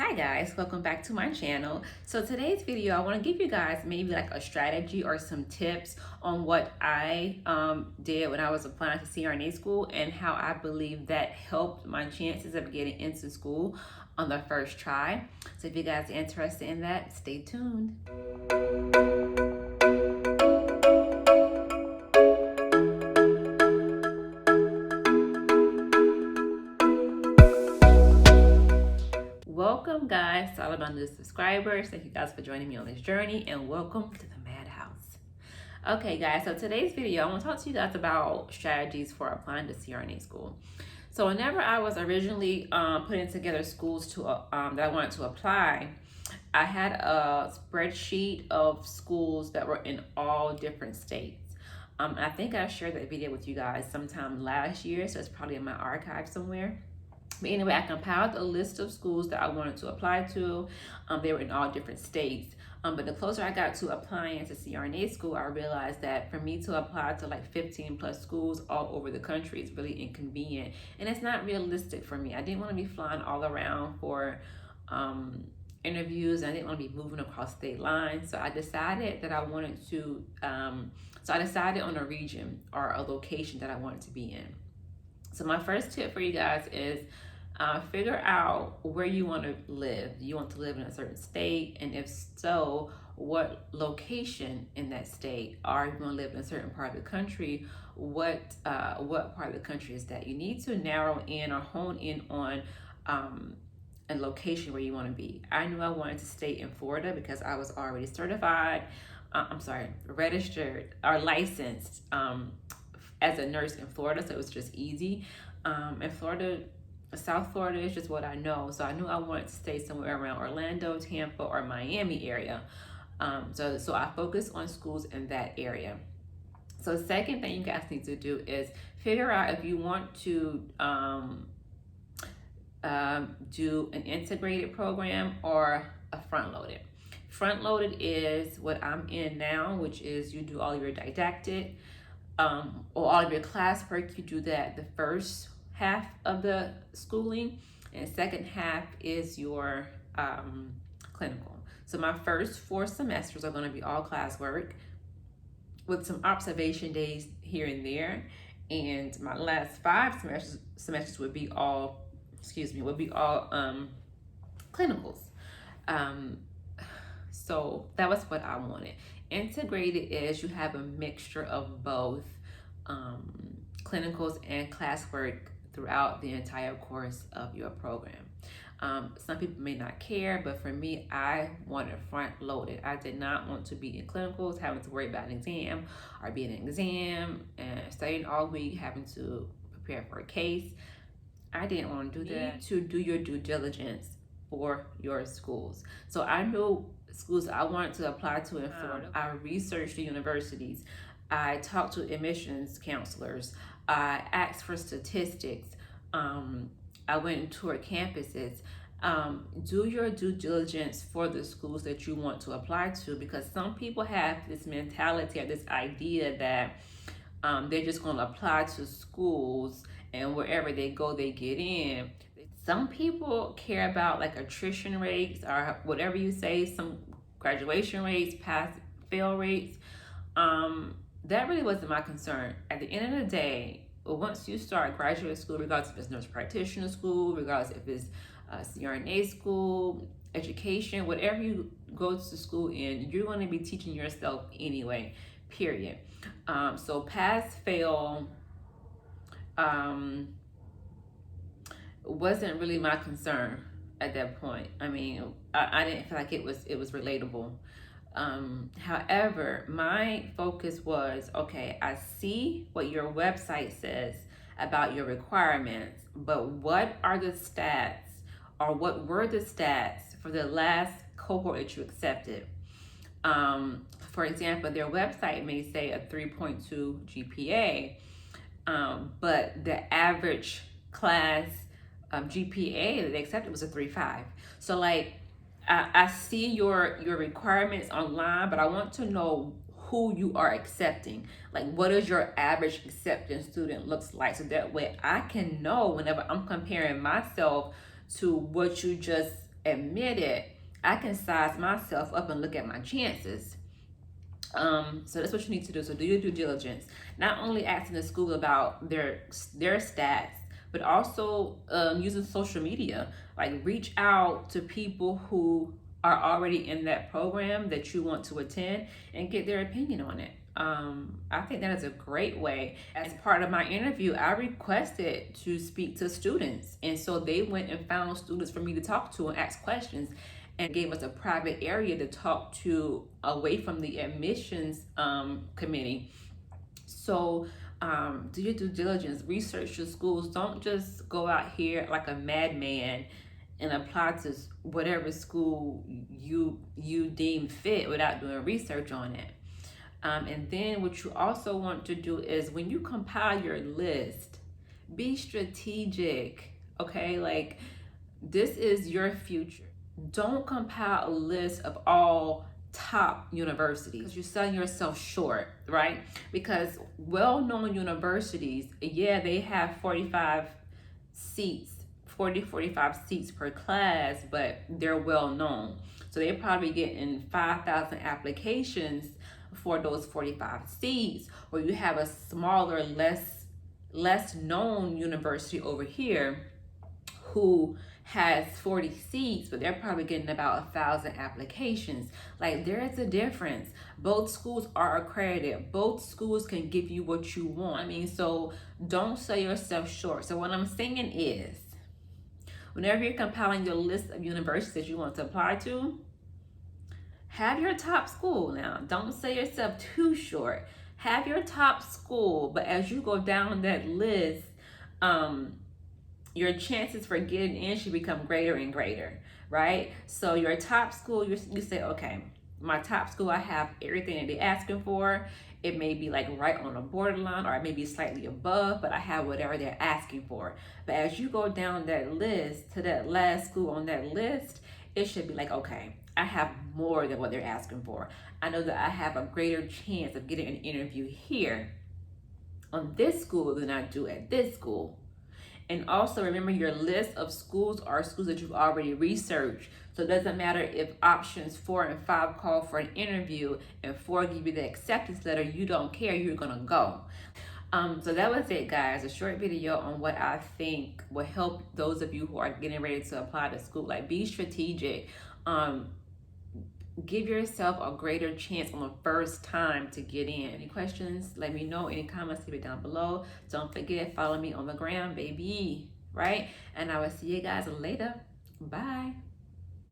Hi guys, welcome back to my channel. So today's video, I want to give you guys maybe like a strategy or some tips on what I did when I was applying to CRNA school and how I believe that helped my chances of getting into school on the first try. So if you guys are interested in that, stay tuned. Welcome guys to all of my new subscribers. Thank you guys for joining me on this journey and welcome to the Madhouse. Okay guys, so today's video I want to talk to you guys about strategies for applying to CRNA school. So whenever I was originally putting together schools to that I wanted to apply, I had a spreadsheet of schools that were in all different states. I think I shared that video with you guys sometime last year, so it's probably in my archive somewhere. But anyway, I compiled a list of schools that I wanted to apply to. They were in all different states. But the closer I got to applying to CRNA school, I realized that for me to apply to like 15 plus schools all over the country is really inconvenient. And it's not realistic for me. I didn't want to be flying all around for interviews. And I didn't want to be moving across state lines. So I decided that I wanted to, so I decided on a region or a location that I wanted to be in. So my first tip for you guys is figure out where you want to live. Do you want to live in a certain state? And if so, what location in that state? Are you going to live in a certain part of the country? What part of the country is that? You need to narrow in or hone in on a location where you want to be. I knew I wanted to stay in Florida because I was already certified. Registered or licensed as a nurse in Florida, so it was just easy. In Florida, South Florida is just what I know, so I knew I wanted to stay somewhere around Orlando, Tampa, or Miami area. So I focused on schools in that area. So the second thing you guys need to do is figure out if you want to do an integrated program or a front-loaded. Front-loaded is what I'm in now, which is you do all your didactic, or all of your classwork. You do that the first half of the schooling, and the second half is your clinical. So my first 4 semesters are going to be all classwork with some observation days here and there, and my last 5 semesters would be all clinicals. So that was what I wanted. Integrated is you have a mixture of both clinicals and classwork throughout the entire course of your program. Some people may not care, but for me, I wanted front loaded. I did not want to be in clinicals, having to worry about an exam or being an exam and studying all week, having to prepare for a case. I didn't want to do that. To do your due diligence for your schools. So I knew schools I wanted to apply to in Florida. I researched the universities. I talked to admissions counselors. I asked for statistics. I went and toured campuses. Do your due diligence for the schools that you want to apply to, because some people have this mentality or this idea that they're just going to apply to schools and wherever they go, they get in. Some people care about like attrition rates or whatever you say, some graduation rates, pass, fail rates. That really wasn't my concern. At the end of the day, once you start graduate school, regardless if it's nurse practitioner school, regardless if it's CRNA school, education, whatever you go to school in, you're going to be teaching yourself anyway, period. So pass, fail, wasn't really my concern at that point. I mean, I didn't feel like it was relatable. However, my focus was, okay, I see what your website says about your requirements, but what are the stats, or what were the stats for the last cohort that you accepted? For example, their website may say a 3.2 GPA, but the average class GPA that they accepted was a 3.5. So like, I see your requirements online, but I want to know who you are accepting. Like, what does your average accepting student looks like? So that way I can know whenever I'm comparing myself to what you just admit it, I can size myself up and look at my chances. So that's what you need to do. So do your due diligence. Not only asking the school about their stats, but also using social media. Like reach out to people who are already in that program that you want to attend and get their opinion on it. I think that is a great way. As part of my interview, I requested to speak to students, and so they went and found students for me to talk to and ask questions, and gave us a private area to talk to away from the admissions committee. So do your due diligence, research your schools. Don't just go out here like a madman and apply to whatever school you deem fit without doing research on it. And then what you also want to do is when you compile your list, be strategic, okay? Like this is your future. Don't compile a list of all top universities because you're selling yourself short, right? Because well-known universities, yeah, they have 45 seats, 45 seats per class, but they're well-known. So they're probably getting 5,000 applications for those 45 seats, or you have a smaller, less known university over here who has 40 seats, but they're probably getting about 1,000 applications. Like there's a difference. Both schools are accredited. Both schools can give you what you want. I mean, so don't sell yourself short. So what I'm saying is, whenever you're compiling your list of universities that you want to apply to, have your top school now. Don't sell yourself too short. Have your top school, but as you go down that list, your chances for getting in should become greater and greater, right? So your top school, you say, okay, my top school, I have everything that they're asking for. It may be like right on the borderline, or it may be slightly above, but I have whatever they're asking for. But as you go down that list to that last school on that list, it should be like, okay, I have more than what they're asking for. I know that I have a greater chance of getting an interview here on this school than I do at this school. And also remember, your list of schools are schools that you've already researched. So it doesn't matter if options 4 and 5 call for an interview and 4 give you the acceptance letter, you don't care, you're gonna go. So that was it, guys. A short video on what I think will help those of you who are getting ready to apply to school. Like, be strategic. Give yourself a greater chance on the first time to get in. Any questions, let me know. Any comments, leave it down below. Don't forget, follow me on the gram, baby, right? And I will see you guys later. Bye.